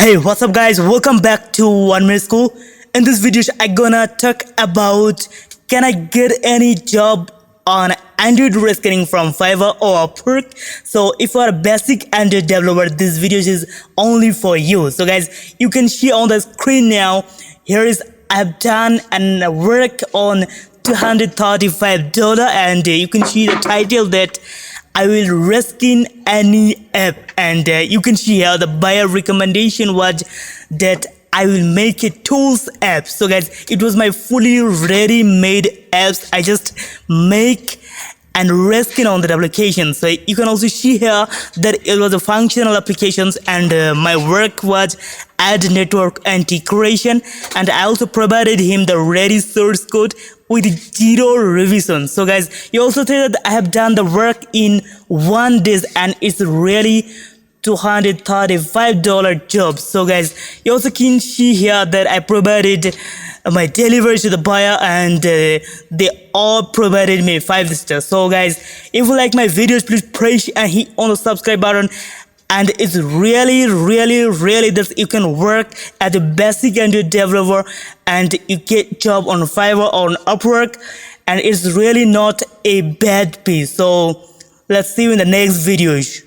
Hey, what's up guys, welcome back to 1 Minute School. In this video I'm gonna talk about can I get any job on Android rescaling from Fiverr or Upwork. So if you are a basic Android developer, this video is only for you. So guys, you can see on the screen now, here is I've done and work on $235 and you can see the title that I will reskin any app, and you can see here the buyer recommendation was that I will make a tools app. So guys, it was my fully ready made apps. I just make and reskin on that application. So you can also see here that it was a functional applications, and my work was add network integration, and I also provided him the ready source code with 0 revision. So guys, you also see that I have done the work in 1 day and it's really $235 job. So guys, you also can see here that I provided my delivery to the buyer, and they all provided me 5 stars. So guys, if you like my videos, please press and hit on the subscribe button. And it's really that you can work as a basic Android developer and you get job on Fiverr or on Upwork, and it's really not a bad piece. So let's see you in the next videos.